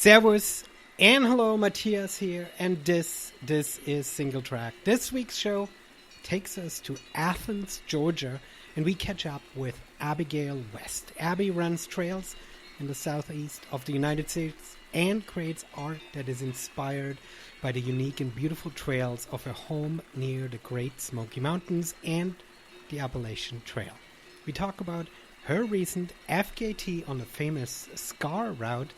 Servus and hello, Matthias here, and this is Singletrack. This week's show takes us to Athens, Georgia, and we catch up with Abigail West. Abby runs trails in the southeast of the United States and creates art that is inspired by the unique and beautiful trails of her home near the Great Smoky Mountains and the Appalachian Trail. We talk about her recent FKT on the famous S.C.A.R route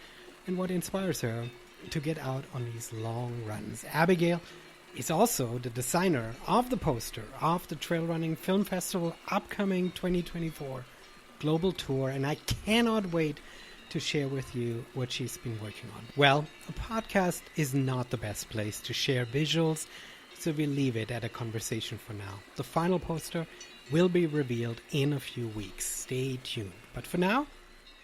and what inspires her to get out on these long runs. Abigail is also the designer of the poster of the Trail Running Film Festival upcoming 2024 global tour, and I cannot wait to share with you what she's been working on. Well, a podcast is not the best place to share visuals, so we leave it at a conversation for now. The final poster will be revealed in a few weeks. Stay tuned. But for now,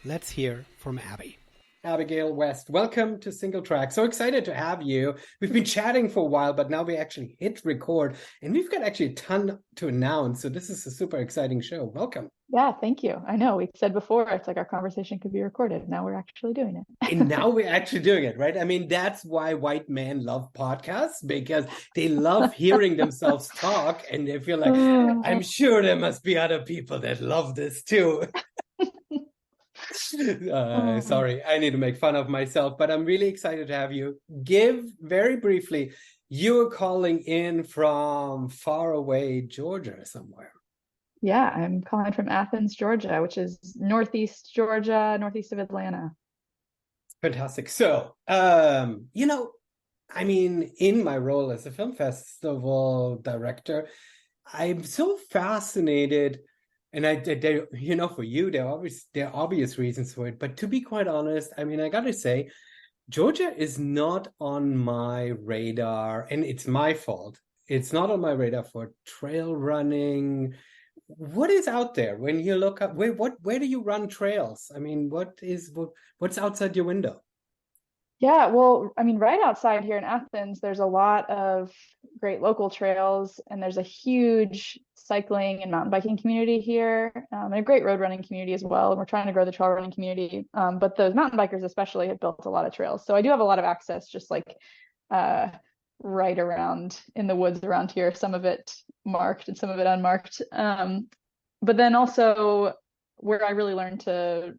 let's hear from Abby. Abigail West, welcome to Singletrack. So excited to have you. We've been chatting for a while, but now we actually hit record, and we've got actually a ton to announce. So this is a super exciting show. Welcome. Yeah, thank you. I know we said before, it's like our conversation could be recorded. Now we're actually doing it. And now we're actually doing it, right? I mean, that's why white men love podcasts, because they love hearing themselves talk, and they feel like, I'm sure there must be other people that love this too. Sorry, I need to make fun of myself, but I'm really excited to have you. Give very briefly, you're calling in from far away Georgia somewhere. Yeah, I'm calling from Athens, Georgia, which is northeast Georgia, northeast of Atlanta. Fantastic. So, I mean, in my role as a film festival director, I'm so fascinated. And for you, there are obvious reasons for it. But to be quite honest, I mean, I got to say, Georgia is not on my radar, and it's my fault. It's not on my radar for trail running. What is out there when you look up? Where do you run trails? I mean, what's outside your window? Yeah, well, I mean, right outside here in Athens, there's a lot of great local trails, and there's a huge cycling and mountain biking community here, and a great road running community as well. And we're trying to grow the trail running community, but those mountain bikers especially have built a lot of trails. So I do have a lot of access, just like right around in the woods around here, some of it marked and some of it unmarked. But then also where I really learned to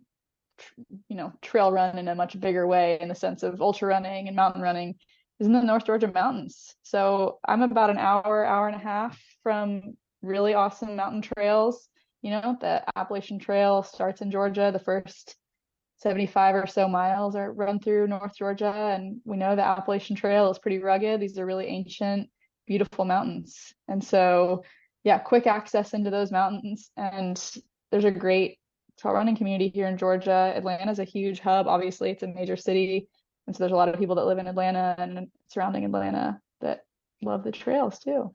trail run in a much bigger way in the sense of ultra running and mountain running is in the North Georgia mountains. So I'm about an hour and a half from really awesome mountain trails. The Appalachian Trail starts in Georgia. The first 75 or so miles are run through North Georgia. And we know the Appalachian Trail is pretty rugged. These are really ancient, beautiful mountains. And so, yeah, quick access into those mountains. And there's a great trail running community here in Georgia. Atlanta's a huge hub. Obviously, it's a major city. And so there's a lot of people that live in Atlanta and surrounding Atlanta that love the trails too.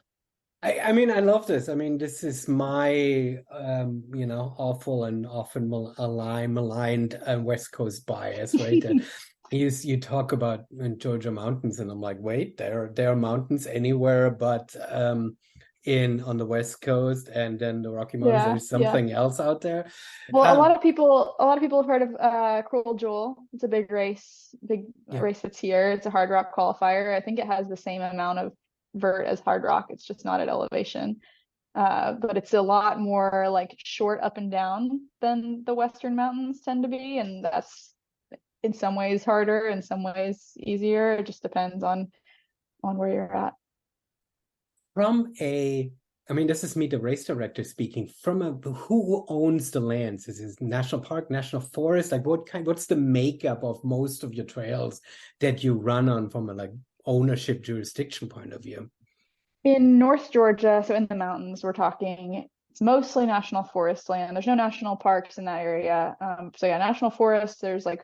I mean, I love this. I mean, this is my, awful and often maligned West Coast bias, right? You talk about Georgia mountains, and I'm like, wait, there are mountains anywhere but on the West Coast, and then the Rocky Mountains. There's something else out there. Well, a lot of people have heard of Cruel Jewel. It's a big race that's here. It's a hard rock qualifier. I think it has the same amount of vert as hard rock. It's just not at elevation. But it's a lot more like short up and down than the Western mountains tend to be, and that's in some ways harder, in some ways easier. It just depends on where you're at. This is me, the race director, speaking. Who owns the lands? Is it national park, national forest? Like what's the makeup of most of your trails that you run on from a ownership jurisdiction point of view? In North Georgia, so in the mountains, we're talking, it's mostly national forest land. There's no national parks in that area. National forest, there's like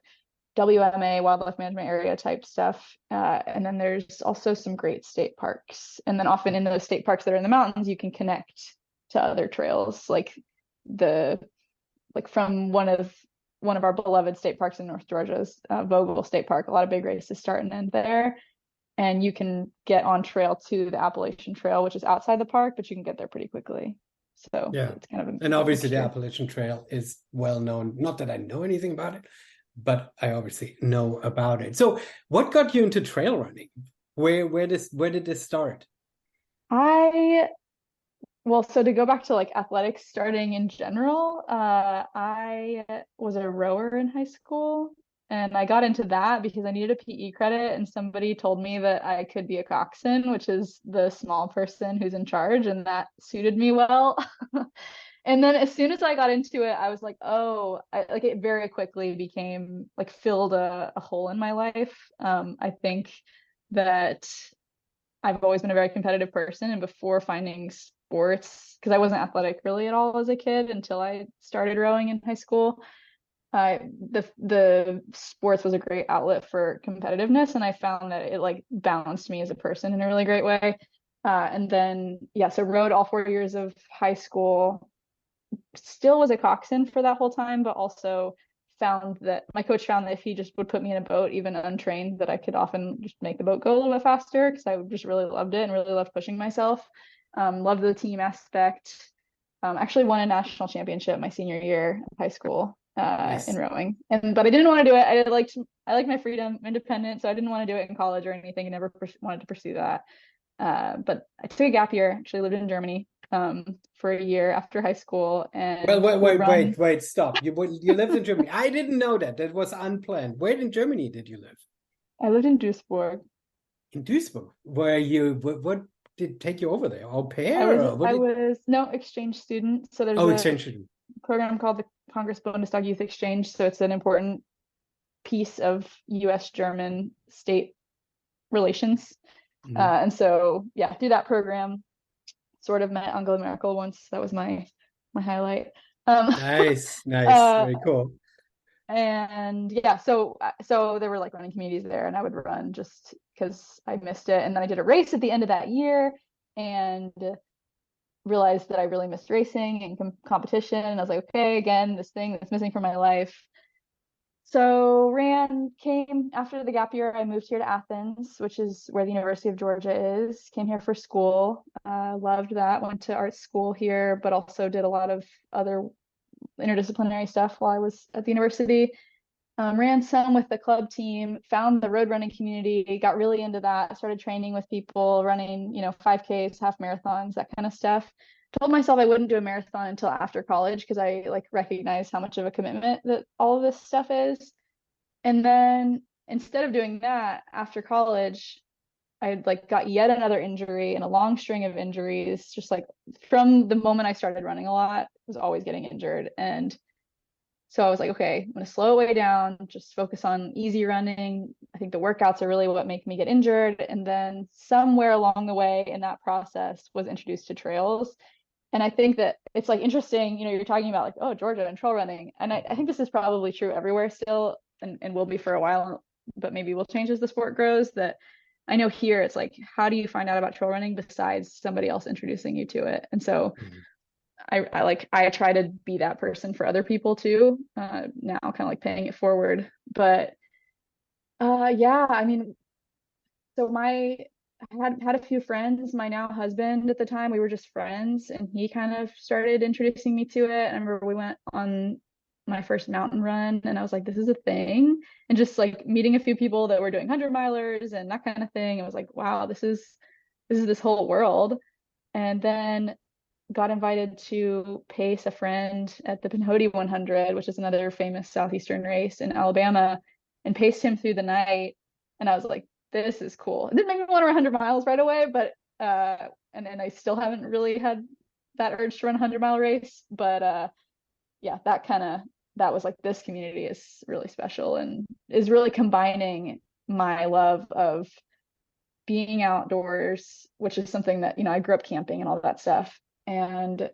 WMA, wildlife management area type stuff. And then there's also some great state parks. And then often in those state parks that are in the mountains, you can connect to other trails, from one of our beloved state parks in North Georgia's Vogel State Park. A lot of big races start and end there. And you can get on trail to the Appalachian Trail, which is outside the park, but you can get there pretty quickly. So yeah, it's kind of and obviously the Appalachian Trail is well known. Not that I know anything about it, but I obviously know about it. So what got you into trail running? Where did this start? I Well, so to go back to like athletics starting in general, I was a rower in high school and I got into that because I needed a PE credit and somebody told me that I could be a coxswain, which is the small person who's in charge, and that suited me well. And then as soon as I got into it, I was like, oh, like it very quickly became like filled a hole in my life. I think that I've always been a very competitive person, and before finding sports, because I wasn't athletic really at all as a kid until I started rowing in high school, the sports was a great outlet for competitiveness, and I found that it like balanced me as a person in a really great way. And then yeah, so rowed all 4 years of high school, still was a coxswain for that whole time, but also found that my coach found that if he just would put me in a boat, even untrained, that I could often just make the boat go a little bit faster because I just really loved it and really loved pushing myself. Loved the team aspect. Actually won a national championship my senior year of high school in Nice. rowing. But I didn't want to do it. I liked my freedom, independent, so I didn't want to do it in college or anything. I never wanted to pursue that. But I took a gap year, actually lived in Germany for a year after high school Well, and wait, would wait, run. wait, wait, stop. You lived in Germany. I didn't know that. That was unplanned. Where in Germany did you live? I lived in Duisburg. In Duisburg. Where you what did take you over there? Au I pair was or what I did was no exchange student. So there's Oh, a exchange student. program called the Congress Bundestag Youth Exchange. So it's an important piece of US German state relations. Mhm. And so yeah, through that program, sort of met Angela Merkel once. That was my highlight. Um, Nice, nice, uh, very cool. and yeah, so there were like running communities there, and I would run just because I missed it. And then I did a race at the end of that year, and realized that I really missed racing and competition. And I was like, okay, again, this thing that's missing from my life. So came after the gap year. I moved here to Athens, which is where the University of Georgia is. Came here for school. Loved that. Went to art school here, but also did a lot of other interdisciplinary stuff while I was at the university. Ran some with the club team, found the road running community, got really into that, started training with people, running, 5Ks, half marathons, that kind of stuff. Told myself I wouldn't do a marathon until after college because I like recognize how much of a commitment that all of this stuff is. And then instead of doing that after college, I like got yet another injury and a long string of injuries, just like from the moment I started running a lot, was always getting injured. And so I was like, okay, I'm going to slow it way down, just focus on easy running. I think the workouts are really what make me get injured. And then somewhere along the way in that process was introduced to trails. And I think that it's like interesting, you're talking about like, oh, Georgia and trail running. And I think this is probably true everywhere still and will be for a while, but maybe will change as the sport grows. That I know here it's like, how do you find out about trail running besides somebody else introducing you to it? And so Mhm. I try to be that person for other people too. Now kind of like paying it forward. But yeah, I mean, so I had a few friends. My now husband at the time, we were just friends, and he kind of started introducing me to it. I remember we went on my first mountain run, and I was like, this is a thing. And just like meeting a few people that were doing 100 milers and that kind of thing. I was like, wow, this is this whole world. And then got invited to pace a friend at the Pinhoti 100, which is another famous southeastern race in Alabama, and paced him through the night. And I was like, this is cool. It didn't make me want to run 100 miles right away, but and I still haven't really had that urge to run a 100-mile race. But yeah, that was like, this community is really special and is really combining my love of being outdoors, which is something that, I grew up camping and all that stuff, and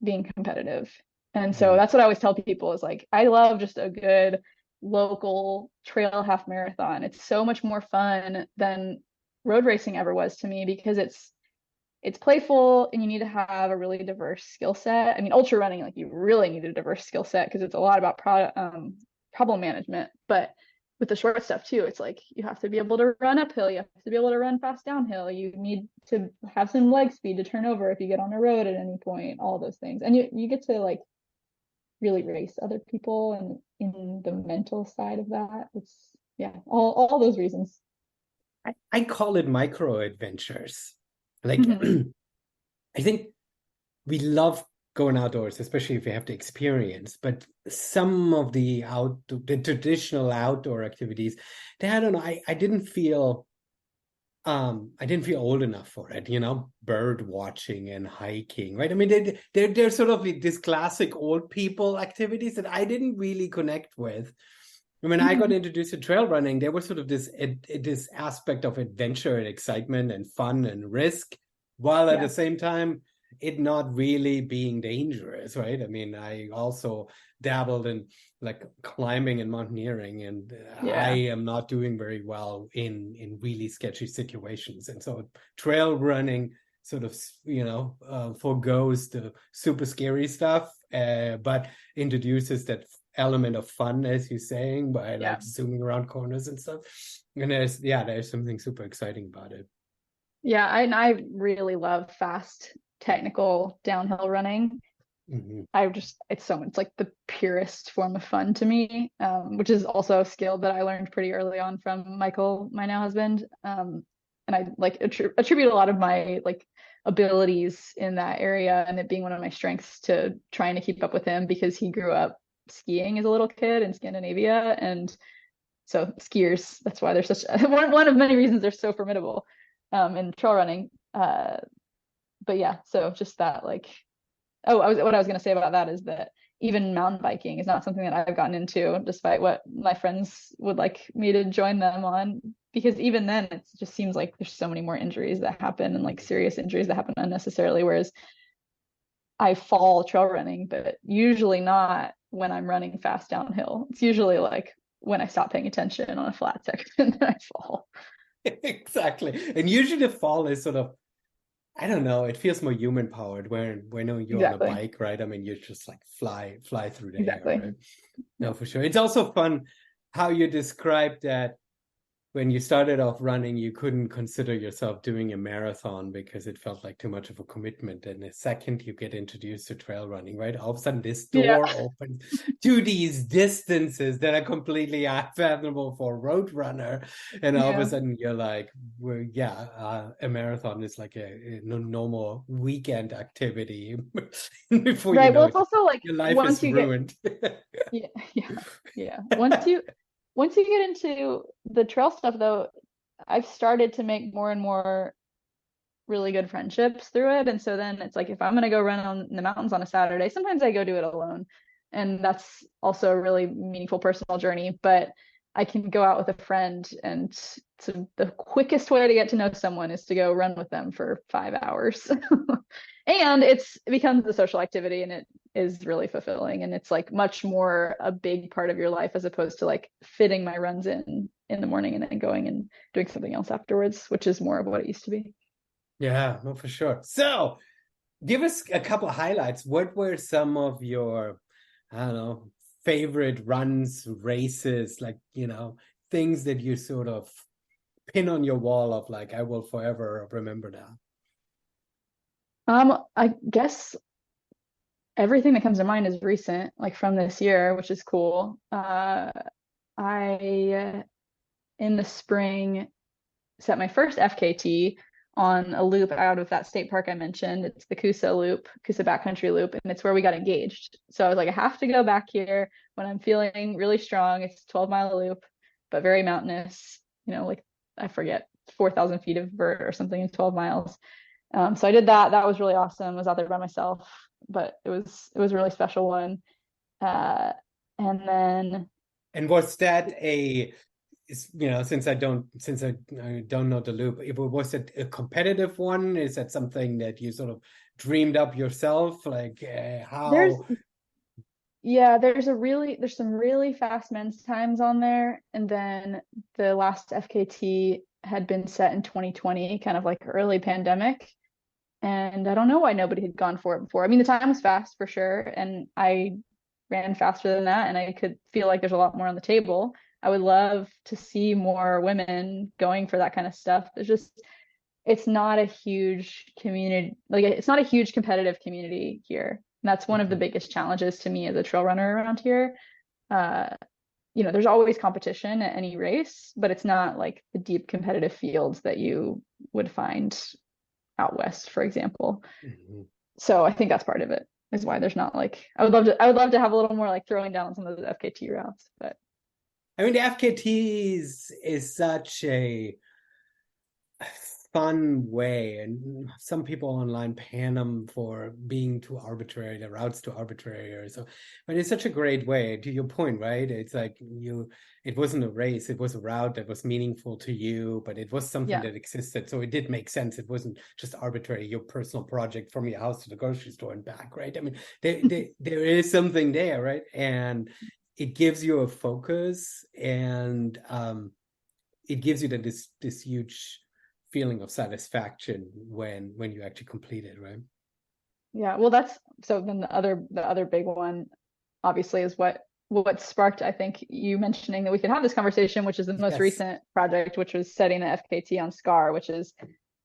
being competitive. And so Mhm. that's what I always tell people is like, I love just a good local trail half marathon. It's so much more fun than road racing ever was to me because it's playful and you need to have a really diverse skill set. I mean, ultra running, like you really need a diverse skill set because it's a lot about problem management. But with the short stuff too, it's like you have to be able to run uphill, you have to be able to run fast downhill, you need to have some leg speed to turn over if you get on a road at any point, all those things. And you get to like really race other people and in the mental side of that. It's yeah, all those reasons. I call it micro adventures. Like, Mhm. I think we love going outdoors, especially if we have the experience. But some of the traditional outdoor activities, I don't know, I didn't feel old enough for it, bird watching and hiking, right? I mean, they're sort of this classic old people activities that I didn't really connect with. When I got Mhm. introduced to trail running, there was sort of this aspect of adventure and excitement and fun and risk, while at the Yeah. same time it not really being dangerous, right? I mean, I also dabbled in like climbing and mountaineering, and I Yeah. am not doing very well in really sketchy situations, and so trail running sort of forgoes the super scary stuff, but introduces that element of fun, as you're saying, by Yeah. like zooming around corners and stuff. And there's something super exciting about it. Yeah, I really love fast technical downhill running. Mm-hmm. It's like the purest form of fun to me, which is also a skill that I learned pretty early on from Michael, my now husband. And I like attribute a lot of my like abilities in that area and it being one of my strengths to trying to keep up with him because he grew up skiing as a little kid in Scandinavia. And so skiers, that's why they're such one of many reasons they're so formidable in trail running. But yeah, so just that like what I was going to say about that is that even mountain biking is not something that I've gotten into, despite what my friends would like me to join them on. Because even then, it just seems like there's so many more injuries that happen and like serious injuries that happen unnecessarily. Whereas I fall trail running, but usually not when I'm running fast downhill. It's usually like when I stop paying attention on a flat section that I fall. Exactly. And usually the fall is sort of, I don't know, it feels more human powered when you're on a Exactly. bike, right? I mean, you just like fly through the air, Exactly. right? Yeah. No, for sure. It's also fun how you describe that when you started off running, you couldn't consider yourself doing a marathon because it felt like too much of a commitment. And the second you get introduced to trail running, right, all of a sudden this Yeah. door opens to these distances that are completely unfathomable for a road runner. And all of a Yeah. sudden you're like, well, yeah, a marathon is like a normal weekend activity. Before you Right. know Well, it, it's also like your life is ruined. yeah, yeah, yeah. Once you get into the trail stuff though, I've started to make more and more really good friendships through it. And so then it's like if I'm gonna go run on the mountains on a Saturday, sometimes I go do it alone. And that's also a really meaningful personal journey. But I can go out with a friend and so the quickest way to get to know someone is to go run with them for 5 hours. And it becomes a social activity and it is really fulfilling and it's like much more a big part of your life as opposed to like fitting my runs in the morning and then going and doing something else afterwards, which is more of what it used to be. Yeah, no, for sure. So give us a couple of highlights. What were some of your, I don't know, favorite runs, races, like, things that you sort of pin on your wall of like, I will forever remember that. I guess everything that comes to mind is recent, like from this year, which is cool. I in the spring set my first FKT on a loop out of that state park I mentioned. It's the Coosa Loop, Coosa Backcountry Loop, and it's where we got engaged. So I was like, I have to go back here when I'm feeling really strong. It's a 12-mile loop, but very mountainous, like I forget, 4,000 feet of vert or something in 12 miles. So I did that. That was really awesome. I was out there by myself, but it was a really special one. Uh, and then And was that since I don't know the loop, was it a competitive one? Is that something that you sort of dreamed up yourself? Like there's how? yeah, there's some really fast men's times on there. And then the last FKT had been set in 2020, kind of like early pandemic. And I don't know why nobody had gone for it before. I mean, the time was fast for sure, and I ran faster than that, and I could feel like there's a lot more on the table. I would love to see more women going for that kind of stuff. It's not a huge community, like it's not a huge competitive community here. And that's one of the biggest challenges to me as a trail runner around here. Uh, there's always competition at any race, but it's not like the deep competitive fields that you would find out west, for example. Mm-hmm. So I think that's part of it, is why there's not like, I would love to have a little more like throwing down some of the FKT routes, but I mean, the FKTs is such a fun way, and some people online pan them for being too arbitrary, the routes too arbitrary or so, but it's such a great way. To your point, right? It's like it wasn't a race, it was a route that was meaningful to you, but it was something yeah. that existed, so it did make sense. It wasn't just arbitrary, your personal project from your house to the grocery store and back, right? I mean, there is something there, right? And it gives you a focus, and it gives you this huge feeling of satisfaction when you actually complete it, right? Yeah, well, that's so then the other big one obviously is what sparked, I think, you mentioning that we could have this conversation, which is the most Yes. recent project, which was setting the FKT on S.C.A.R, which is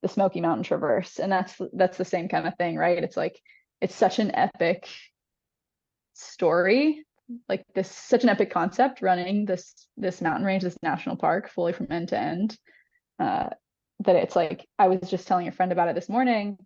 the Smoky Mountain Traverse. And that's the same kind of thing, right? It's like it's such an epic story, like this such an epic concept, running this mountain range, this national park fully from end to end. Uh, that it's like I was just telling a friend about it this morning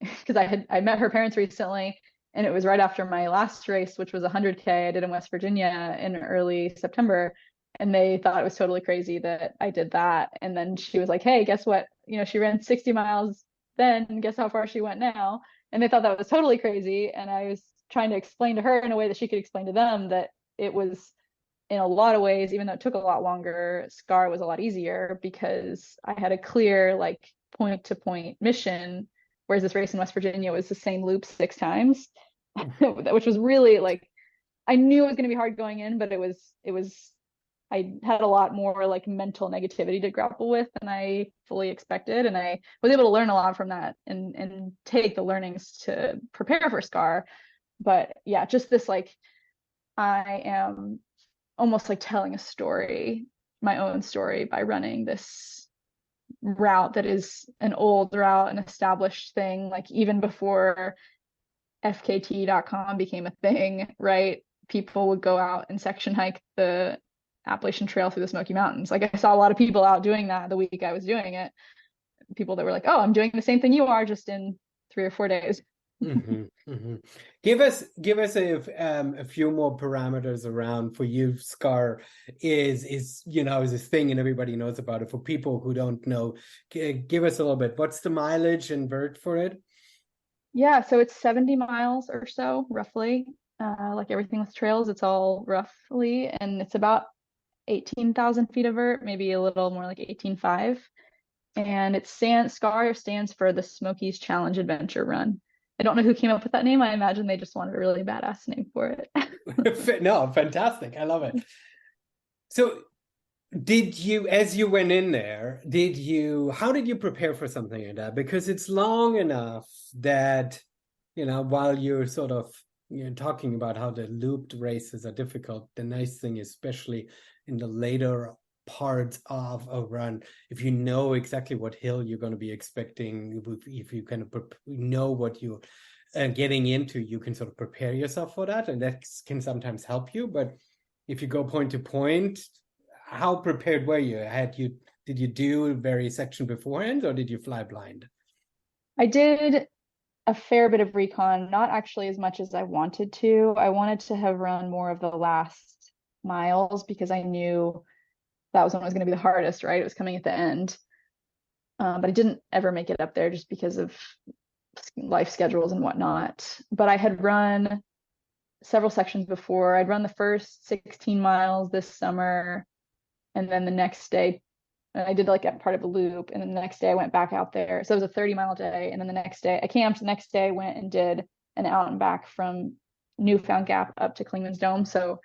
because I met her parents recently, and it was right after my last race, which was 100K I did in West Virginia in early September, and they thought it was totally crazy that I did that. And then she was like, "Hey, guess what? She ran 60 miles then. Guess how far she went now?" And they thought that was totally crazy. And I was trying to explain to her in a way that she could explain to them that it was, in a lot of ways, even though it took a lot longer, S.C.A.R was a lot easier because I had a clear, like, point to point mission, whereas this race in West Virginia was the same loop 6 times, which was really like, I knew it was going to be hard going in, but I had a lot more like mental negativity to grapple with than I fully expected. And I was able to learn a lot from that and take the learnings to prepare for S.C.A.R. But yeah, just this, like, I am almost like telling a story, my own story, by running this route that is an old route, an established thing, like even before FKT.com became a thing, right? People would go out and section hike the Appalachian Trail through the Smoky Mountains. Like, I saw a lot of people out doing that the week I was doing it. People that were like, "Oh, I'm doing the same thing you are, just in 3 or 4 days." Mm-hmm, mm-hmm. Give us a few more parameters around for you. S.C.A.R is this thing and everybody knows about it. For people who don't know, give us a little bit. What's the mileage and vert for it? Yeah, so it's 70 miles or so, roughly. Like everything with trails, it's all roughly, and it's about 18,000 feet of vert, maybe a little more like 18.5. And S.C.A.R stands for the Smokies Challenge Adventure Run. I don't know who came up with that name. I imagine they just wanted a really badass name for it. No, fantastic. I love it. So did you, as you went in there, how did you prepare for something like that? Because it's long enough that, while you're sort of, talking about how the looped races are difficult, the nice thing, especially in the later parts of a run, if you know exactly what hill you're going to be expecting, if you kind of know what you're getting into, you can sort of prepare yourself for that, and that can sometimes help you. But if you go point to point, how prepared were you? Did you do various section beforehand, or did you fly blind? I did a fair bit of recon, not actually as much as I wanted to. I wanted to have run more of the last miles because I knew that was when it was going to be the hardest, right? It was coming at the end. But I didn't ever make it up there just because of life schedules and whatnot. But I had run several sections before. I'd run the first 16 miles this summer, and then the next day I did like a part of a loop, and then the next day I went back out there. So it was a 30-mile day, and then the next day I camped. The next day I went and did an out and back from Newfound Gap up to Clingman's Dome. So,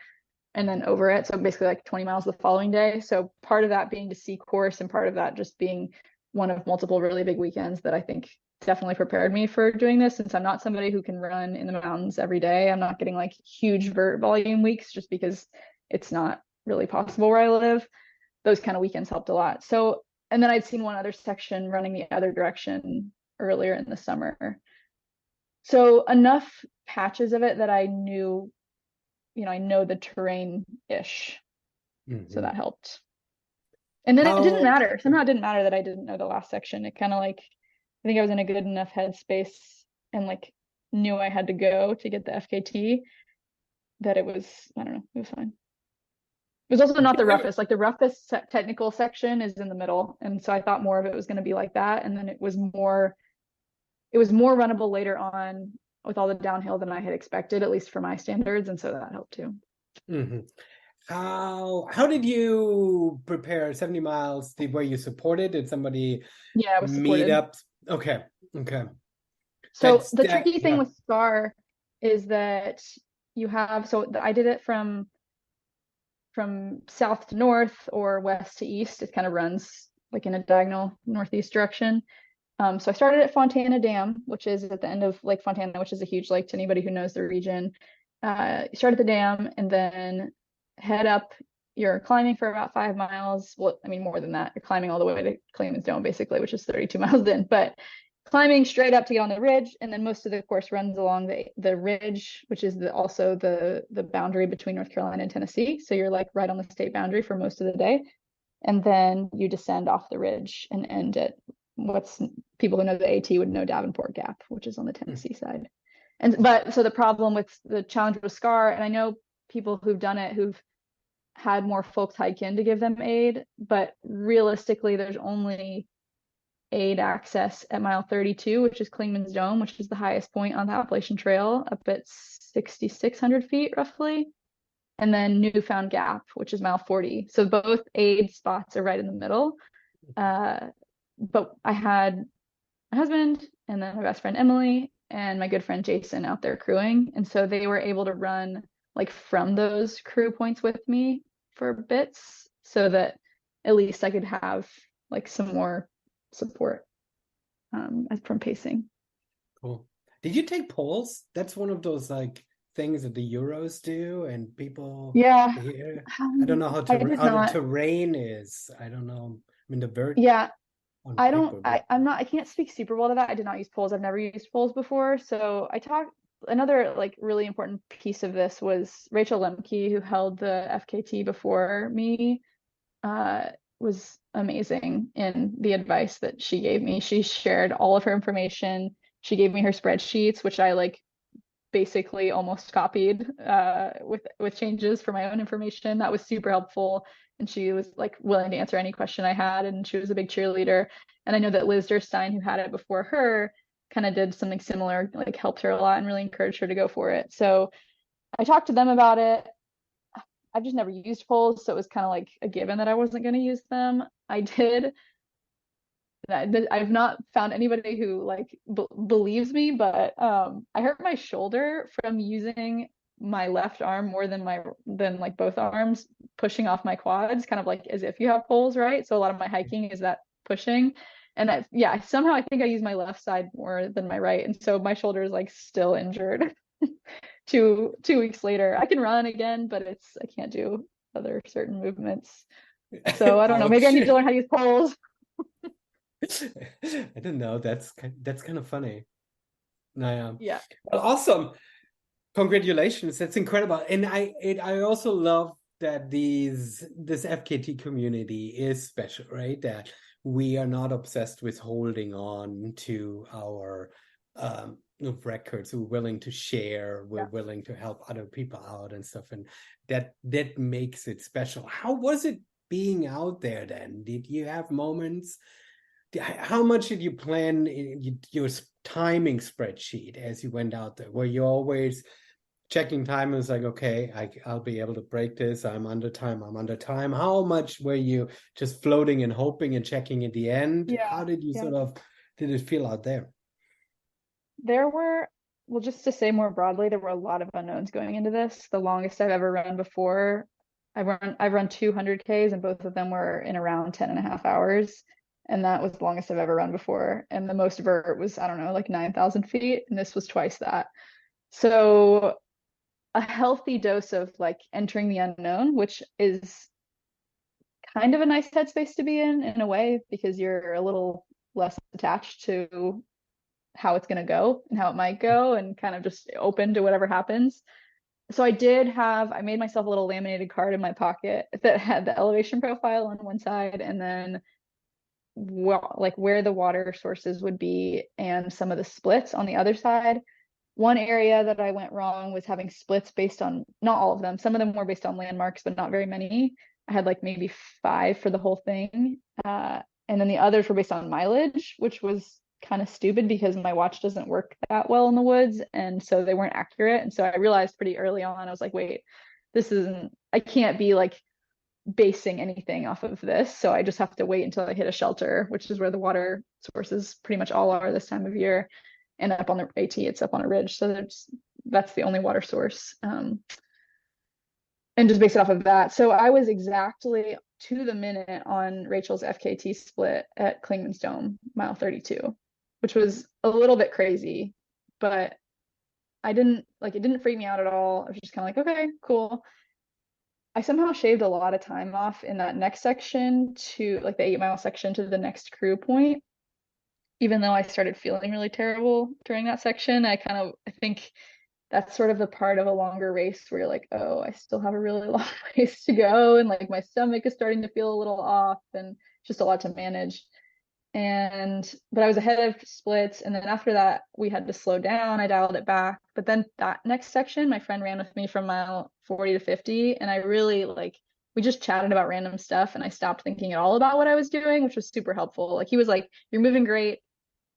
and then over it. So basically like 20 miles the following day. So part of that being to see course, and part of that just being one of multiple really big weekends that I think definitely prepared me for doing this, since I'm not somebody who can run in the mountains every day. I'm not getting like huge vert volume weeks just because it's not really possible where I live. Those kind of weekends helped a lot. So, and then I'd seen one other section running the other direction earlier in the summer. So enough patches of it that I knew, I know the terrain-ish. So Hmm. that helped. And then it didn't How? matter. Somehow it didn't matter that I didn't know the last section. It kind of like, I think I was in a good enough headspace and like knew I had to go to get the FKT that it was, I don't know, it was fine. It was also not the roughest. Like the roughest technical section is in the middle. And so I thought more of it was going to be like that. And then it was more runnable later on with all the downhill than I had expected, at least for my standards. And so that helped too. Hmm. How did you prepare 70 miles? Were you supported? Did somebody Yeah, I was meet supported. up? Okay. Okay. So the That, tricky thing yeah. with S.C.A.R is that I did it from south to north or west to east. It kind of runs like in a diagonal northeast direction. So I started at Fontana Dam, which is at the end of Lake Fontana, which is a huge lake to anybody who knows the region. You start at the dam and then head up. You're climbing for about 5 miles. Well, I mean, more than that. You're climbing all the way to Clayman's Dome, basically, which is 32 miles in. But climbing straight up to get on the ridge, and then most of the course runs along the ridge, which is also the boundary between North Carolina and Tennessee. So you're like right on the state boundary for most of the day, and then you descend off the ridge and end at what's people who know the AT would know Davenport Gap, which is on the Tennessee side. But so the problem with the challenge with S.C.A.R, and I know people who've done it who've had more folks hike in to give them aid, but realistically, there's only aid access at mile 32, which is Clingman's Dome, which is the highest point on the Appalachian Trail, up at 6,600 feet roughly. And then Newfound Gap, which is mile 40. So both aid spots are right in the middle. Uh, but I had my husband and then my best friend Emily and my good friend Jason out there crewing. And so they were able to run like from those crew points with me for bits so that at least I could have like some more support from pacing. Cool. Did you take polls? That's one of those like things that the Euros do, and people Yeah, here. I don't know I did how the not. terrain is. I don't know. I mean, the vert Yeah, on I don't, paper, but I'm not, I can't speak super well to that. I did not use polls. I've never used polls before. So another like really important piece of this was Rachel Lemke, who held the FKT before me, uh, was amazing in the advice that she gave me. She shared all of her information. She gave me her spreadsheets, which I like basically almost copied with changes for my own information. That was super helpful. And she was like willing to answer any question I had. And she was a big cheerleader. And I know that Liz Durstein, who had it before her, kind of did something similar, like helped her a lot and really encouraged her to go for it. So I talked to them about it. I've just never used polls, so it was kind of like a given that I wasn't going to use them. I did. I've not found anybody who like believes me, but I hurt my shoulder from using my left arm more than like both arms pushing off my quads, kind of like as if you have poles, right? So a lot of my hiking is that pushing. And yeah, somehow I think I use my left side more than my right. And so my shoulder is like still injured two weeks later. I can run again, but I can't do other certain movements. So I don't know. Maybe I ouch. need to learn how to use poles. I don't know. That's kind of funny. Naja. Yeah. Well, awesome. Congratulations. That's incredible. And I also love that this FKT community is special, right? That we are not obsessed with holding on to our records. We're willing to share, we're Yeah. willing to help other people out and stuff. And that makes it special. How was it being out there then? Did you have moments? How much did you plan in your timing spreadsheet as you went out there? Were you always checking time and it's like, okay, I'll be able to break this. I'm under time. I'm under time. How much were you just floating and hoping and checking at the end? Yeah. How did you Yeah. did it feel out there? There were, well, just to say more broadly, there were a lot of unknowns going into this. The longest I've ever run before, I've run 200 Ks and both of them were in around 10 and a half hours. And that was the longest I've ever run before. And the most vert was, I don't know, like 9,000 feet. And this was twice that. So a healthy dose of like entering the unknown, which is kind of a nice headspace to be in a way, because you're a little less attached to how it's going to go and how it might go, and kind of just open to whatever happens. So I made myself a little laminated card in my pocket that had the elevation profile on one side, and then like where the water sources would be and some of the splits on the other side. One area that I went wrong was having splits based on, not all of them, some of them were based on landmarks, but not very many. I had like maybe 5 for the whole thing. And then the others were based on mileage, which was kind of stupid because my watch doesn't work that well in the woods. And so they weren't accurate. And so I realized pretty early on, I was like, wait, I can't be like basing anything off of this. So I just have to wait until I hit a shelter, which is where the water sources pretty much all are this time of year. And up on the AT, it's up on a ridge. So that's the only water source. And just base it off of that. So I was exactly to the minute on Rachel's FKT split at Clingman's Dome, mile 32, which was a little bit crazy, but it didn't freak me out at all. I was just kind of like, okay, cool. I somehow shaved a lot of time off in that next section to like the 8-mile section to the next crew point. Even though I started feeling really terrible during that section, I think that's sort of the part of a longer race where you're like, oh, I still have a really long ways to go. And like my stomach is starting to feel a little off and just a lot to manage. But I was ahead of splits. And then after that, we had to slow down. I dialed it back. But then that next section, my friend ran with me from mile 40 to 50. And I really we just chatted about random stuff. And I stopped thinking at all about what I was doing, which was super helpful. Like he was like, you're moving great.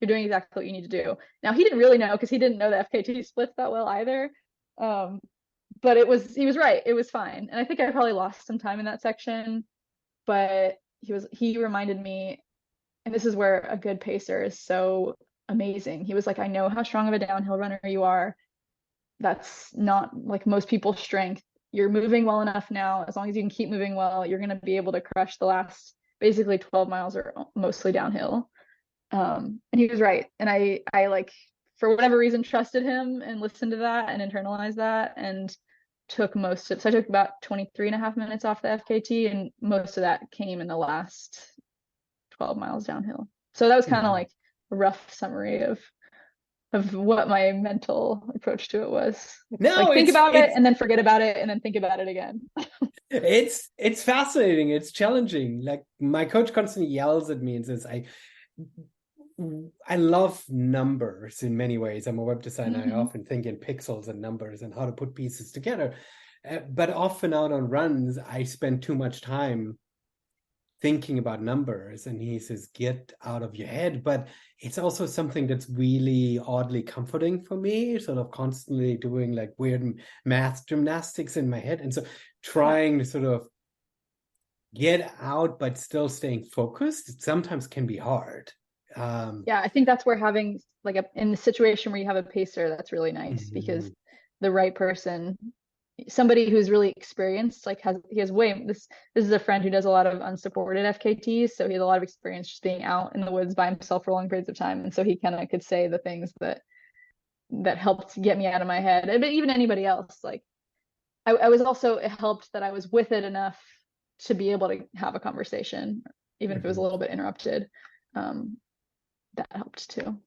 You're doing exactly what you need to do. Now he didn't really know because he didn't know the FKT splits that well either. But he was right. It was fine. And I think I probably lost some time in that section, but he reminded me, and this is where a good pacer is so amazing. He was like, I know how strong of a downhill runner you are. That's not like most people's strength. You're moving well enough now. As long as you can keep moving well, you're going to be able to crush the last basically 12 miles are mostly downhill. And he was right. And I like, for whatever reason, trusted him and listened to that and internalized that and took so I took about 23.5 minutes off the FKT, and most of that came in the last 12 miles downhill. So that was kind of like a rough summary of what my mental approach to it was. No, think about it and then forget about it and then think about it again. It's fascinating. It's challenging. Like my coach constantly yells at me and says, I love numbers in many ways. I'm a web designer. I often think in pixels and numbers and how to put pieces together. But often out on runs, I spend too much time thinking about numbers. And he says, get out of your head. But it's also something that's really oddly comforting for me, sort of constantly doing like weird math gymnastics in my head. And so trying to sort of get out, but still staying focused, it sometimes can be hard. I think that's where having in the situation where you have a pacer, that's really nice because the right person, somebody who's really experienced, this is a friend who does a lot of unsupported FKTs, so he has a lot of experience just being out in the woods by himself for long periods of time, and so he kind of could say the things that helped get me out of my head. But even anybody else, like I was also, it helped that I was with it enough to be able to have a conversation, even if it was a little bit interrupted. That helped too.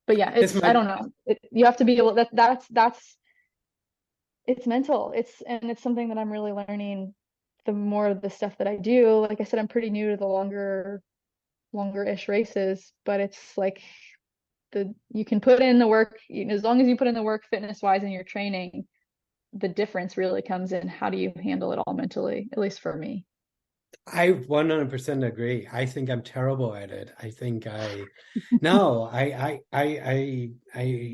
But yeah, I don't know. You have to be able, that's it's mental. It's something that I'm really learning the more of the stuff that I do. Like I said, I'm pretty new to the longer-ish races, but it's like you can put in the work, as long as you put in the work fitness-wise in your training, the difference really comes in how do you handle it all mentally, at least for me. I 100% agree. I think I'm terrible at it. I think I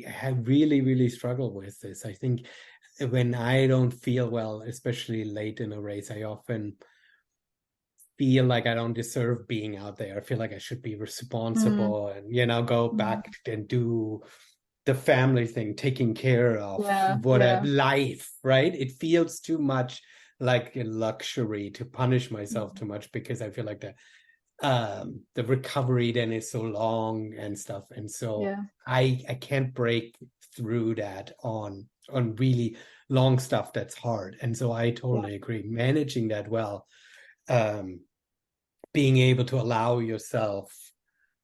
have really, really struggled with this. I think when I don't feel well, especially late in a race, I often feel like I don't deserve being out there. I feel like I should be responsible and, go back and do the family thing, taking care of life, right? It feels too much like a luxury to punish myself too much because I feel like the recovery then is so long and stuff. And so I can't break through that on really long stuff that's hard. And so I totally agree. Managing that well, being able to allow yourself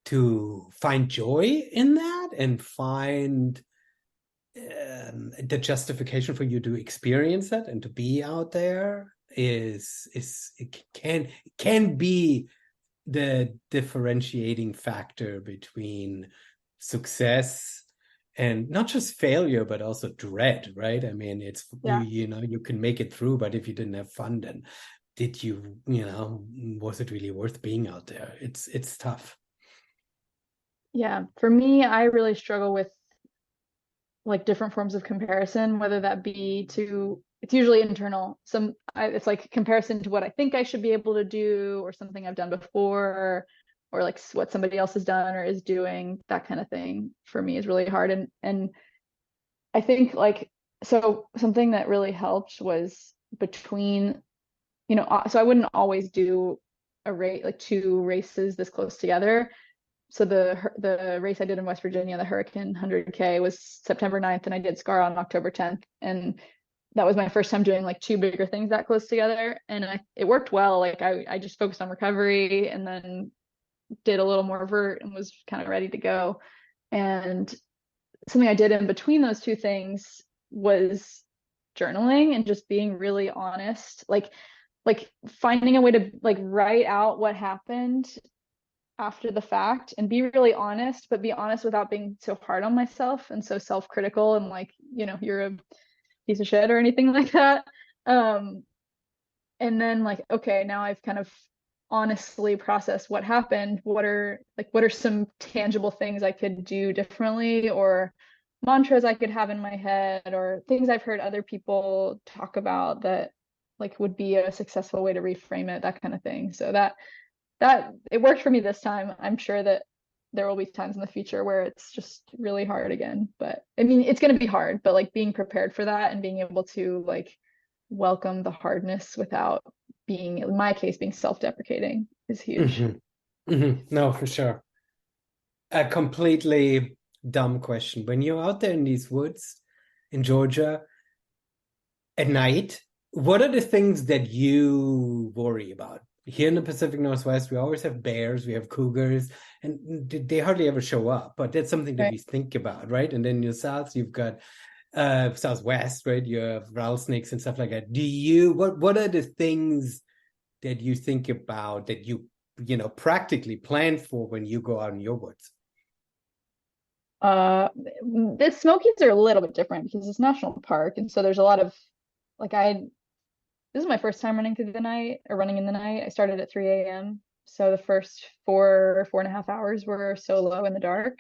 to find joy in that and find the justification for you to experience that and to be out there is it can be the differentiating factor between success and not just failure, but also dread, right? I mean, it's Yeah. you know, you can make it through, but if you didn't have fun, then did you, was it really worth being out there? It's tough. Yeah. For me, I really struggle with like different forms of comparison, whether that be to, it's usually internal. It's like comparison to what I think I should be able to do or something I've done before, or like what somebody else has done or is doing. That kind of thing for me is really hard. And I think like, so something that really helped was between, so I wouldn't always do a race, like two races this close together. So the race I did in West Virginia, the Hurricane 100K, was September 9th, and I did S.C.A.R on October 10th. And that was my first time doing like two bigger things that close together. And it worked well. Like I just focused on recovery and then did a little more vert and was kind of ready to go. And something I did in between those two things was journaling and just being really honest, like finding a way to like write out what happened after the fact and be really honest, but be honest without being so hard on myself and so self-critical and like, you're a piece of shit or anything like that. Um, and then like, okay, now I've kind of honestly processed what happened. What are some tangible things I could do differently, or mantras I could have in my head, or things I've heard other people talk about that like would be a successful way to reframe it, that kind of thing. So that it worked for me this time. I'm sure that there will be times in the future where it's just really hard again. But I mean, it's going to be hard, but like being prepared for that and being able to like welcome the hardness without being, in my case, being self-deprecating is huge. No, for sure. A completely dumb question. When you're out there in these woods in Georgia at night, what are the things that you worry about? Here in the Pacific Northwest, we always have bears, we have cougars, and they hardly ever show up, but that's something that Right. we think about, right? And then in the South, you've got Southwest, right? You have rattlesnakes and stuff like that. What are the things that you think about that practically plan for when you go out in your woods? The Smokies are a little bit different because it's national park, and so there's a lot of like this is my first time running through the night or running in the night. I started at 3 a.m. So the first 4.5 hours were so low in the dark.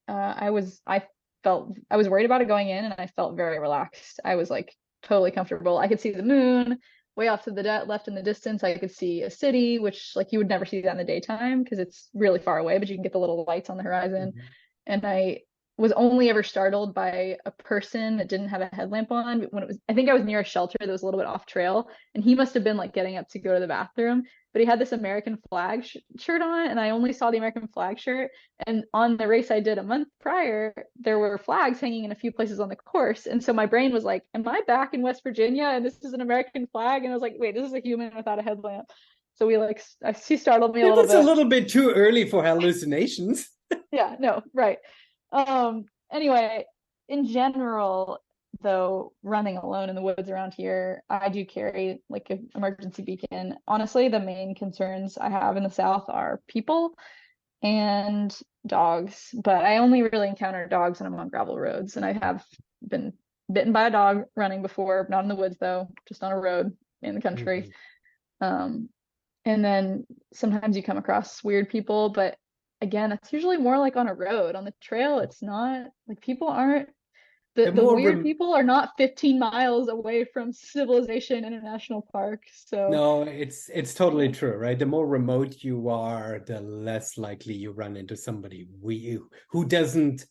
I was worried about it going in and I felt very relaxed. I was like totally comfortable. I could see the moon way off to the left in the distance. I could see a city, which like you would never see that in the daytime because it's really far away, but you can get the little lights on the horizon. Mhm. And I was only ever startled by a person that didn't have a headlamp on when I think I was near a shelter that was a little bit off trail, and he must have been like getting up to go to the bathroom, but he had this American flag shirt on, and I only saw the American flag shirt. And on the race I did a month prior, there were flags hanging in a few places on the course, and so my brain was like, am I back in West Virginia and this is an American flag? And I was like, wait, this is a human without a headlamp. So she startled me a It little was a bit. little bit too early for hallucinations. Yeah, no, right. Anyway, in general, though, running alone in the woods around here, I do carry like an emergency beacon. Honestly, the main concerns I have in the South are people and dogs, but I only really encounter dogs when I'm on gravel roads, and I have been bitten by a dog running before, not in the woods though, just on a road in the country. Mhm. Um, and then sometimes you come across weird people, but again, it's usually more like on a road. On the trail, it's not like people aren't The the more weird people are not 15 miles away from Civilization International Park. So No, it's totally yeah, true, right? The more remote you are, the less likely you run into somebody who doesn't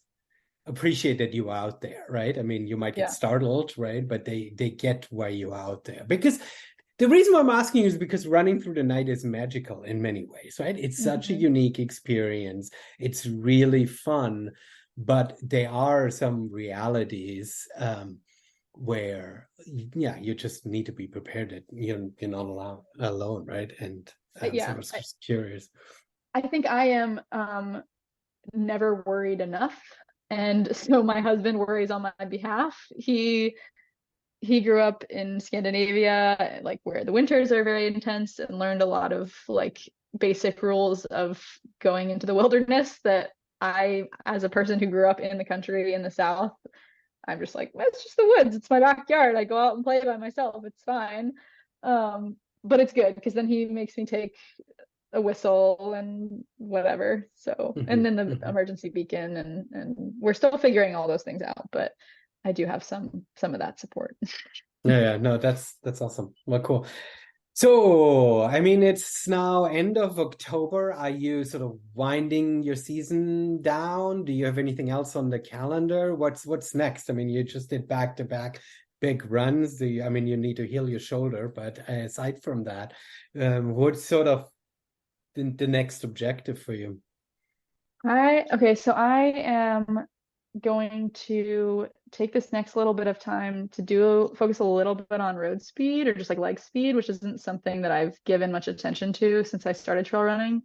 appreciate that you are out there, right? I mean, you might get yeah. startled, right? But they get why you're out there. Because the reason why I'm asking you is because running through the night is magical in many ways, right? It's such a Hmm. unique experience. It's really fun, but there are some realities where, yeah, you just need to be prepared that you're not alone, right? And so I Yeah, was just curious. I think I am never worried enough. And so my husband worries on my behalf. He grew up in Scandinavia, like where the winters are very intense, and learned a lot of like basic rules of going into the wilderness that I, as a person who grew up in the country in the South, I'm just like, well, it's just the woods. It's my backyard. I go out and play by myself. It's fine. But it's good because then he makes me take a whistle and whatever. So, and then the emergency beacon, and we're still figuring all those things out, but I do have some of that support. Yeah, no, that's awesome. Well, cool. So, I mean, it's now end of October. Are you sort of winding your season down? Do you have anything else on the calendar? What's next? I mean, you just did back-to-back big runs. I mean, you need to heal your shoulder, but aside from that, what's sort of the next objective for you? Okay, so I am going to take this next little bit of time to focus a little bit on road speed or just like leg speed, which isn't something that I've given much attention to since I started trail running.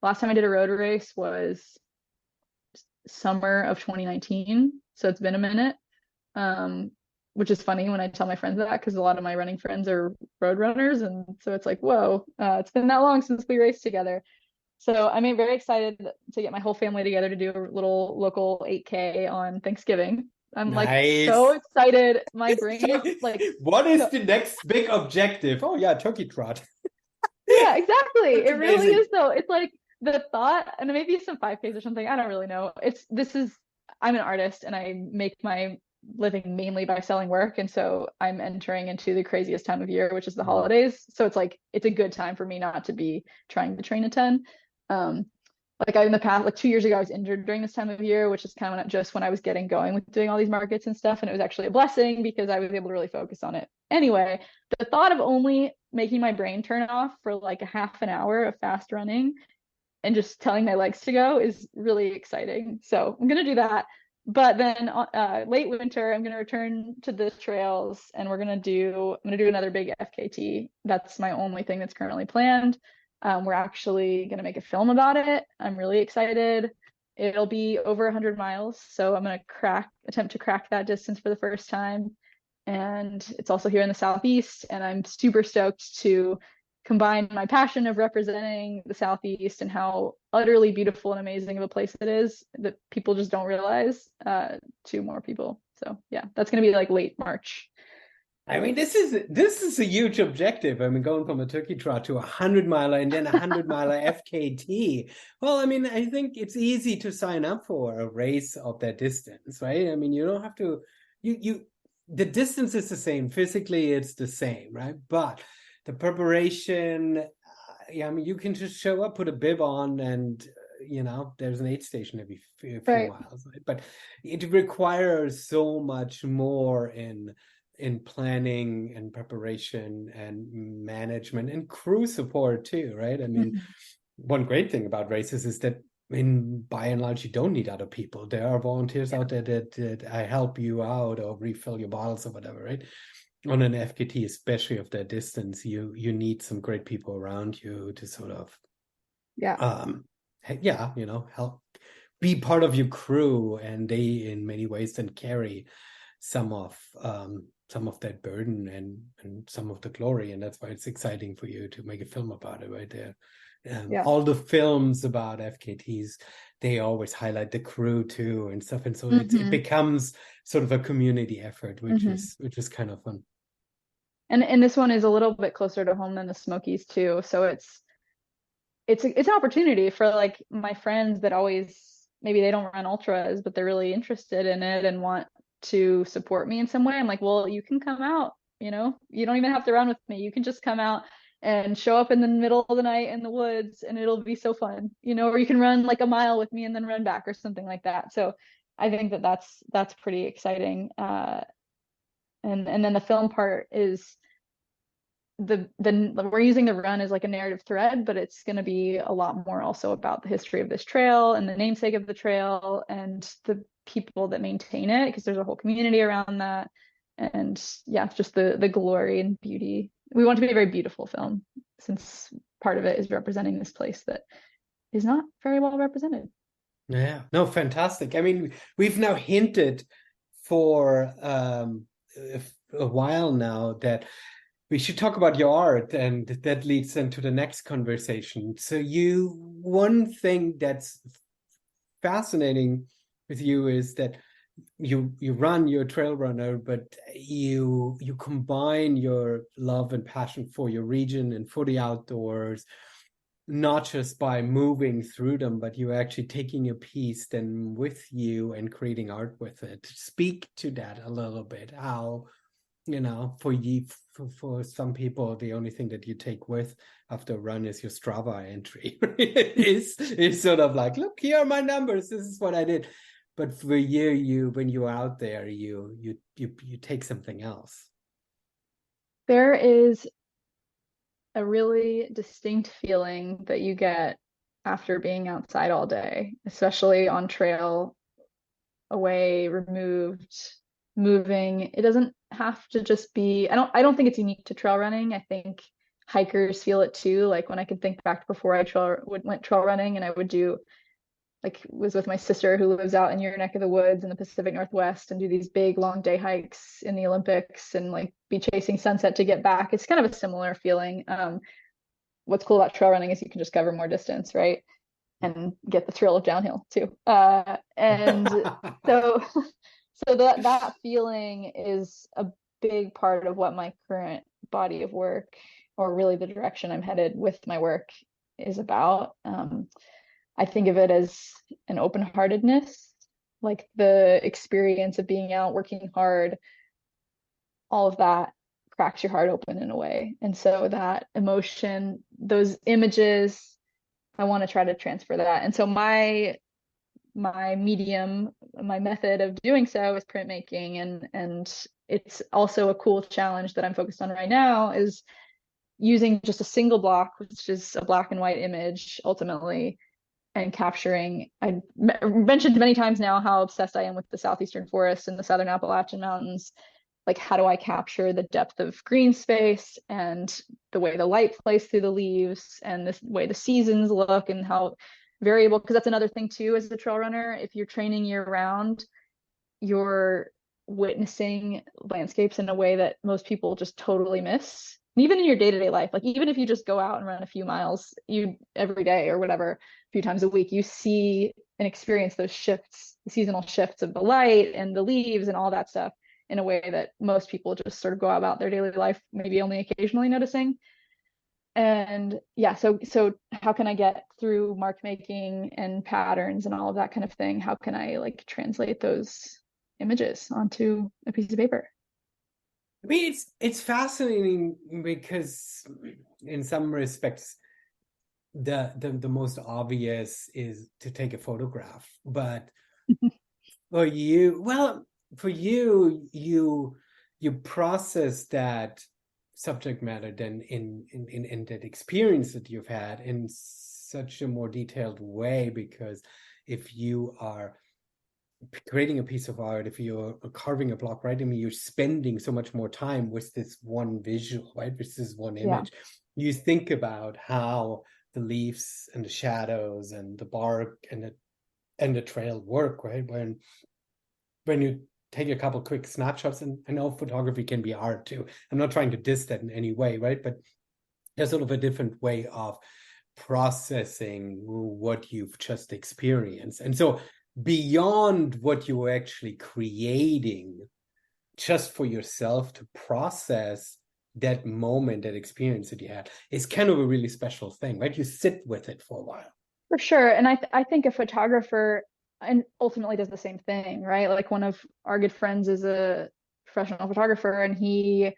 Last time I did a road race was summer of 2019, so it's been a minute. Which is funny when I tell my friends that because a lot of my running friends are road runners, and so it's like, whoa, it's been that long since we raced together. So I'm very excited to get my whole family together to do a little local 8K on Thanksgiving. I'm like so Nice. excited. My brain is like, What is so, the next big objective? Oh yeah, turkey trot. yeah, exactly. That's It really amazing. is though. It's like the thought, and maybe some 5Ks or something. I don't really know. I'm an artist and I make my living mainly by selling work. And so I'm entering into the craziest time of year, which is the Mm. holidays. So it's like, it's a good time for me not to be trying to train a ton. Um, like in the past, like 2 years ago, I was injured during this time of year, which is kind of just when I was getting going with doing all these markets and stuff. And it was actually a blessing because I was able to really focus on it. Anyway, the thought of only making my brain turn off for like a half an hour of fast running and just telling my legs to go is really exciting. So I'm going to do that. But then late winter, I'm going to return to the trails and I'm going to do another big FKT. That's my only thing that's currently planned. We're actually going to make a film about it. I'm really excited. It'll be over 100 miles. So I'm going to attempt to crack that distance for the first time. And it's also here in the Southeast. And I'm super stoked to combine my passion of representing the Southeast and how utterly beautiful and amazing of a place it is that people just don't realize to more people. So yeah, that's going to be like late March. I mean, this is a huge objective. I mean, going from a turkey trot to 100 miler and then 100 miler FKT. Well, I mean, I think it's easy to sign up for a race of that distance, right? I mean, you don't have to. The distance is the same. Physically, it's the same, right? But the preparation, yeah, I mean, you can just show up, put a bib on, and there's an aid station every few Right. miles, right? But it requires so much more in planning and preparation and management and crew support too, right? I mean, Mhm. one great thing about races is that by and large, you don't need other people. There are volunteers Yeah. out there that help you out or refill your bottles or whatever, right? On an FKT, especially of that distance, you need some great people around you to sort of Yeah. um yeah, help be part of your crew, and they in many ways then carry some of that burden and some of the glory, and that's why it's exciting for you to make a film about it right there. Yeah. All the films about FKTs, they always highlight the crew too and stuff, and so it Hmm. becomes sort of a community effort, which Hmm. is kind of fun. And this one is a little bit closer to home than the Smokies too. So it's an opportunity for like my friends that always maybe they don't run ultras, but they're really interested in it and want to support me in some way. I'm like, well, you can come out, you don't even have to run with me. You can just come out and show up in the middle of the night in the woods and it'll be so fun, or you can run like a mile with me and then run back or something like that. So I think that that's pretty exciting. And then the film part is we're using the run as like a narrative thread, but it's going to be a lot more also about the history of this trail and the namesake of the trail and the people that maintain it, because there's a whole community around that. And yeah, just the glory and beauty. We want to be a very beautiful film since part of it is representing this place that is not very well represented. Yeah, no, fantastic. I mean, we've now hinted for a while now that we should talk about your art, and that leads into the next conversation. So one thing that's fascinating with you is that you're a trail runner, but you combine your love and passion for your region and for the outdoors, not just by moving through them, but you're actually taking a piece then with you and creating art with it. Speak to that a little bit. How, for you, for some people, the only thing that you take with after a run is your Strava entry. is sort of like, look, here are my numbers. This is what I did. But for you, when you're out there, you take something else. There is a really distinct feeling that you get after being outside all day, especially on trail, away, removed, moving. It doesn't have to just be, I don't think it's unique to trail running. I think hikers feel it too. Like when I could think back before went trail running, and I would do, like, was with my sister who lives out in your neck of the woods in the Pacific Northwest, and do these big long day hikes in the Olympics, and like be chasing sunset to get back. It's kind of a similar feeling. What's cool about trail running is you can just cover more distance, right? And get the thrill of downhill too. And so so that feeling is a big part of what my current body of work, or really the direction I'm headed with my work, is about. I think of it as an open-heartedness, like the experience of being out, working hard, all of that cracks your heart open in a way. And so that emotion, those images, I want to try to transfer that. And so my medium, my method of doing so is printmaking, and it's also a cool challenge that I'm focused on right now, is using just a single block, which is a black and white image ultimately, and capturing. I mentioned many times now how obsessed I am with the southeastern forests and the southern Appalachian Mountains. Like, how do I capture the depth of green space and the way the light plays through the leaves and the way the seasons look and how variable, because that's another thing too as a trail runner. If you're training year round, you're witnessing landscapes in a way that most people just totally miss. And even in your day-to-day life, like even if you just go out and run a few miles every day or whatever, a few times a week, you see and experience those shifts, the seasonal shifts of the light and the leaves and all that stuff, in a way that most people just sort of go about their daily life, maybe only occasionally noticing. And yeah, so how can I get through mark making and patterns and all of that kind of thing? How can I like translate those images onto a piece of paper? I mean, it's fascinating because in some respects, the most obvious is to take a photograph, but for you, well, for you process that subject matter then in that experience that you've had in such a more detailed way, because if you are creating a piece of art, if you're carving a block, right? I mean, you're spending so much more time with this one visual, right? With this one Yeah. image. You think about how the leaves and the shadows and the bark and the trail work, right? When you take a couple quick snapshots, and I know photography can be art too. I'm not trying to diss that in any way, right? But there's sort of a different way of processing what you've just experienced. And so beyond what you're actually creating just for yourself to process that moment, that experience that you had, is kind of a really special thing, right? You sit with it for a while. For sure. And I think a photographer and ultimately does the same thing, right? Like one of our good friends is a professional photographer, and he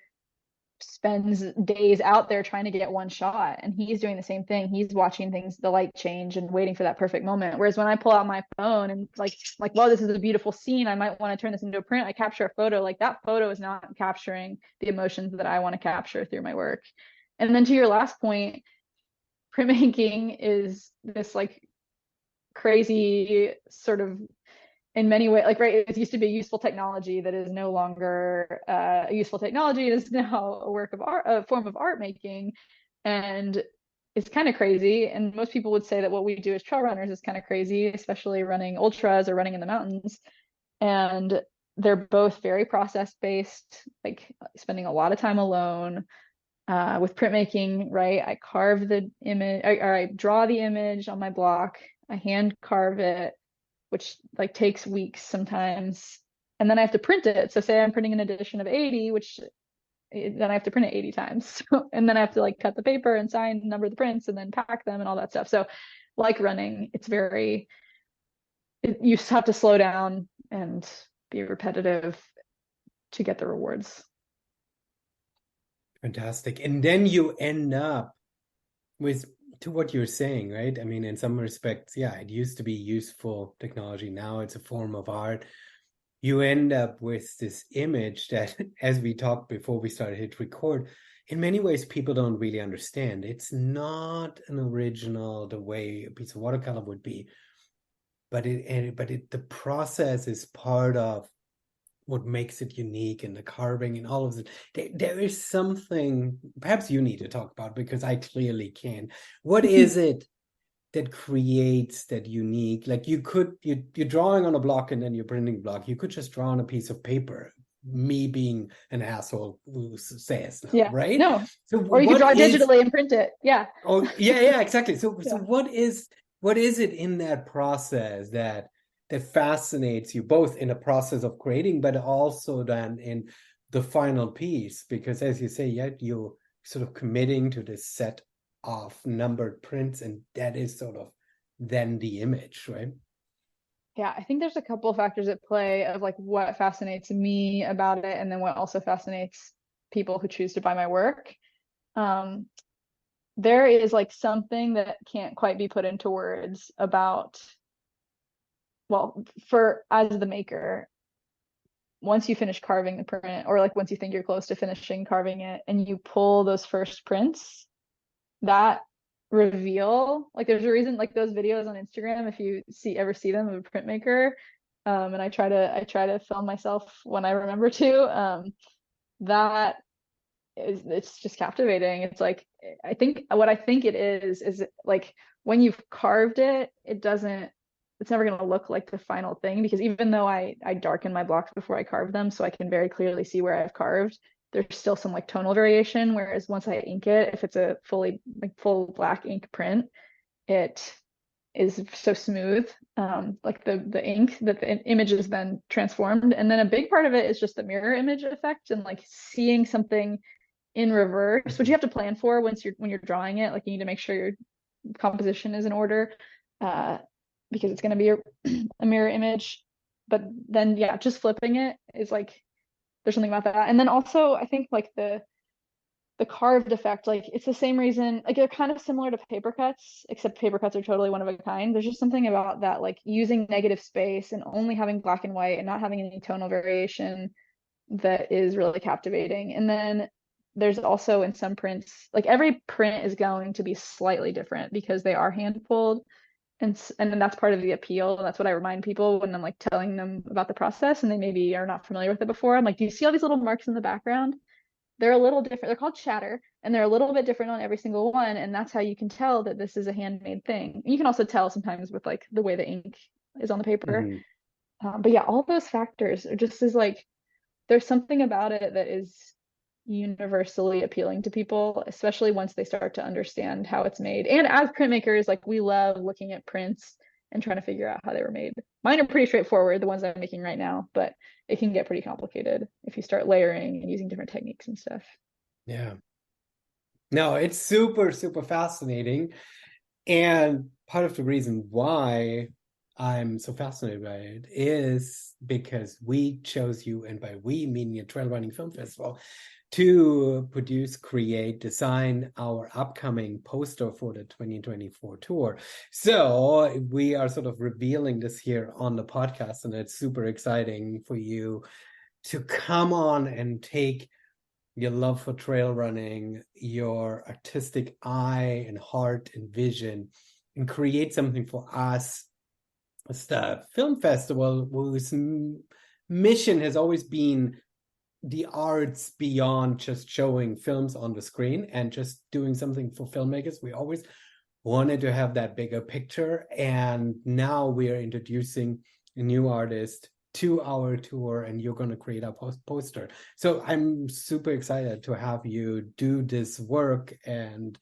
spends days out there trying to get one shot, and he's doing the same thing. He's watching things, the light change, and waiting for that perfect moment. Whereas when I pull out my phone and like wow, this is a beautiful scene, I might want to turn this into a print, I capture a photo. Like that photo is not capturing the emotions that I want to capture through my work. And then to your last point, printmaking is this like crazy sort of, in many ways, like, right, it used to be a useful technology that is no longer a useful technology. It is now a work of art, a form of art making. And is kind of crazy. And most people would say that what we do as trail runners is kind of crazy, especially running ultras or running in the mountains. And they're both very process based, like spending a lot of time alone. With printmaking, right? I carve the image, or I draw the image on my block. I hand carve it, which like takes weeks sometimes. And then I have to print it. So say I'm printing an edition of 80, which then I have to print it 80 times. And then I have to like cut the paper and sign, number the prints, and then pack them and all that stuff. So like running, it's very, you just have to slow down and be repetitive to get the rewards. Fantastic. And then you end up with, to what you're saying, right? I mean, in some respects, yeah, it used to be useful technology. Now it's a form of art. You end up with this image that, as we talked before we started hit record, in many ways people don't really understand. It's not an original the way a piece of watercolor would be, but the process is part of what makes it unique, and the carving and all of it. There is something perhaps you need to talk about, because I clearly can. What is it that creates that unique? Like you're drawing on a block and then you're printing a block. You could just draw on a piece of paper. Me being an asshole who says now, Yeah. right? No. So Or you could what draw is? digitally and print it. Yeah. Oh yeah, exactly. So Yeah. what is it in that process that fascinates you, both in the process of creating, but also then in the final piece? Because as you say, yeah, you're sort of committing to this set of numbered prints, and that is sort of then the image, right? Yeah, I think there's a couple of factors at play of like what fascinates me about it, and then what also fascinates people who choose to buy my work. Um, there is like something that can't quite be put into words about, well, for as the maker, once you finish carving the print, or like once you think you're close to finishing carving it, and you pull those first prints, that reveal, like there's a reason, like those videos on Instagram, if you ever see them of a printmaker, and I try to film myself when I remember to, that it's just captivating. It's like, I think it is like when you've carved it, it's never going to look like the final thing, because even though I darken my blocks before I carve them so I can very clearly see where I've carved, there's still some like tonal variation. Whereas once I ink it, if it's a fully like full black ink print, it is so smooth, like the ink, that the image is then transformed. And then a big part of it is just the mirror image effect, and like seeing something in reverse, which you have to plan for when you're drawing it. Like you need to make sure your composition is in order, uh, because it's going to be a mirror image. But then yeah, just flipping it is like, there's something about that. And then also I think like the carved effect, like it's the same reason, like they're kind of similar to paper cuts, except paper cuts are totally one of a kind. There's just something about that, like using negative space and only having black and white and not having any tonal variation, that is really captivating. And then there's also in some prints, like every print is going to be slightly different because they are hand pulled. And then that's part of the appeal. That's what I remind people when I'm like telling them about the process and they maybe are not familiar with it before. I'm like, do you see all these little marks in the background? They're a little different. They're called chatter, and they're a little bit different on every single one. And that's how you can tell that this is a handmade thing. You can also tell sometimes with like the way the ink is on the paper. Mm-hmm. But yeah, all those factors are just as like, there's something about it that is universally appealing to people, especially once they start to understand how it's made. And as printmakers, like we love looking at prints and trying to figure out how they were made. Mine are pretty straightforward, the ones I'm making right now, but it can get pretty complicated if you start layering and using different techniques and stuff. Yeah. No, it's super, super fascinating. And part of the reason why I'm so fascinated by it is because we chose you, and by we meaning a Trail Running Film Festival, to produce, create, design our upcoming poster for the 2024 tour. So we are sort of revealing this here on the podcast, and it's super exciting for you to come on and take your love for trail running, your artistic eye and heart and vision, and create something for us. It's the film festival whose mission has always been the arts beyond just showing films on the screen and just doing something for filmmakers. We always wanted to have that bigger picture, and now we are introducing a new artist to our tour, and you're going to create a poster. So I'm super excited to have you do this work. And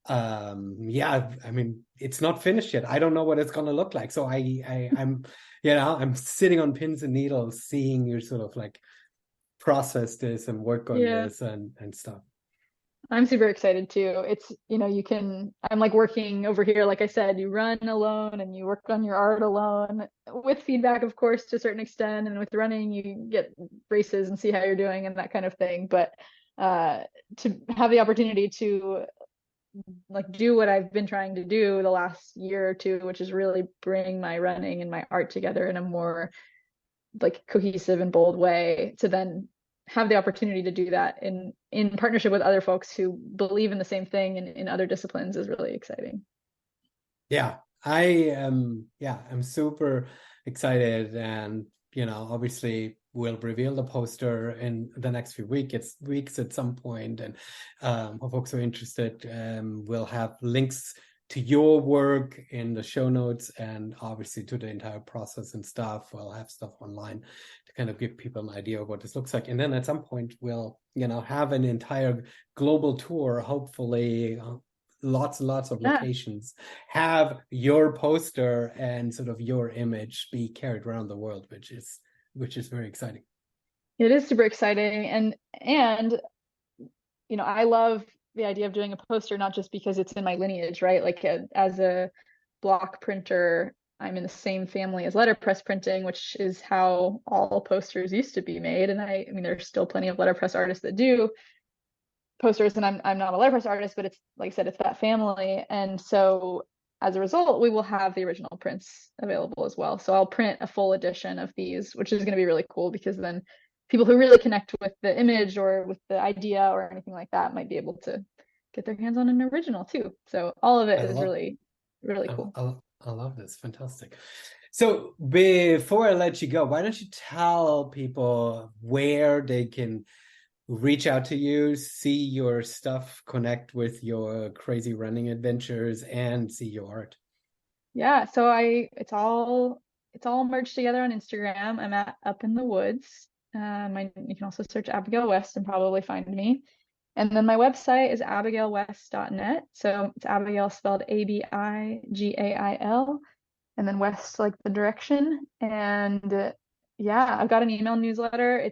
yeah, I mean, it's not finished yet. I don't know what it's going to look like. So I'm I'm sitting on pins and needles, seeing you sort of like process this and work on this and stuff. I'm super excited too. It's, I'm like working over here. Like I said, you run alone and you work on your art alone with feedback, of course, to a certain extent. And with running, you get races and see how you're doing and that kind of thing. But to have the opportunity to like do what I've been trying to do the last year or two, which is really bring my running and my art together in a more like cohesive and bold way, to then have the opportunity to do that in partnership with other folks who believe in the same thing in other disciplines is really exciting. Yeah, I'm super excited. And obviously we'll reveal the poster in the next few weeks at some point. And if folks are interested, we'll have links to your work in the show notes, and obviously to the entire process and stuff. We'll have stuff online to kind of give people an idea of what this looks like. And then at some point we'll, have an entire global tour, hopefully lots and lots of locations, have your poster and sort of your image be carried around the world, which is very exciting. It is super exciting. And I love the idea of doing a poster, not just because it's in my lineage, right? Like as a block printer, I'm in the same family as letterpress printing, which is how all posters used to be made. And I mean, there's still plenty of letterpress artists that do posters, and I'm not a letterpress artist, but it's like I said, it's that family. And so as a result, we will have the original prints available as well. So I'll print a full edition of these, which is going to be really cool, because then people who really connect with the image or with the idea or anything like that might be able to get their hands on an original too. So all of it is really, really cool. I love this. Fantastic. So before I let you go, why don't you tell people where they can reach out to you, see your stuff, connect with your crazy running adventures, and see your art? Yeah, so it's all merged together on Instagram. I'm at Up in the Woods. You can also search Abigail West and probably find me. And then my website is abigailwest.net. So it's Abigail spelled Abigail, and then West like the direction. And yeah, I've got an email newsletter.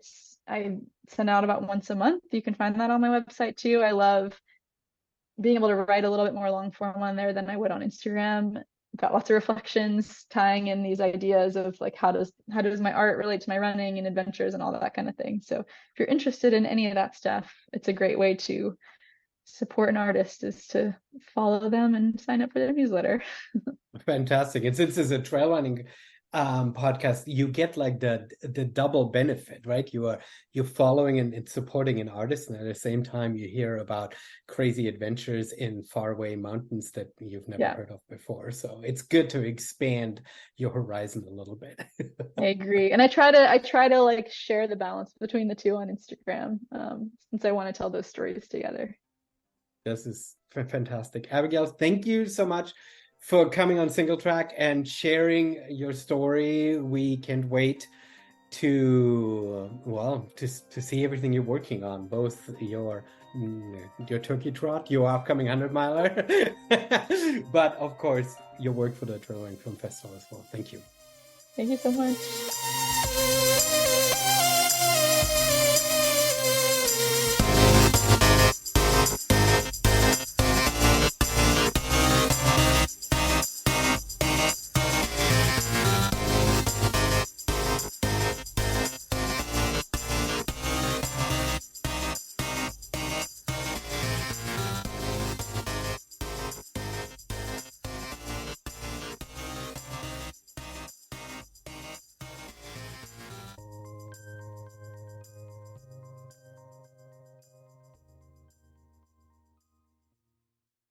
I send out about once a month. You can find that on my website too. I love being able to write a little bit more long form on there than I would on Instagram. Got lots of reflections tying in these ideas of like how does my art relate to my running and adventures and all that kind of thing. So if you're interested in any of that stuff, it's a great way to support an artist, is to follow them and sign up for their newsletter. Fantastic. And since it's a trail running podcast, you get like the double benefit, right? You're following and supporting an artist, and at the same time you hear about crazy adventures in faraway mountains that you've never heard of before. So it's good to expand your horizon a little bit. I agree. And I try to like share the balance between the two on Instagram, since I want to tell those stories together. This is fantastic. Abigail, thank you so much for coming on Singletrack and sharing your story. We can't wait to see everything you're working on, both your turkey trot, your upcoming 100-miler, but of course your work for the Trail Running Film Festival as well. Thank you. Thank you so much.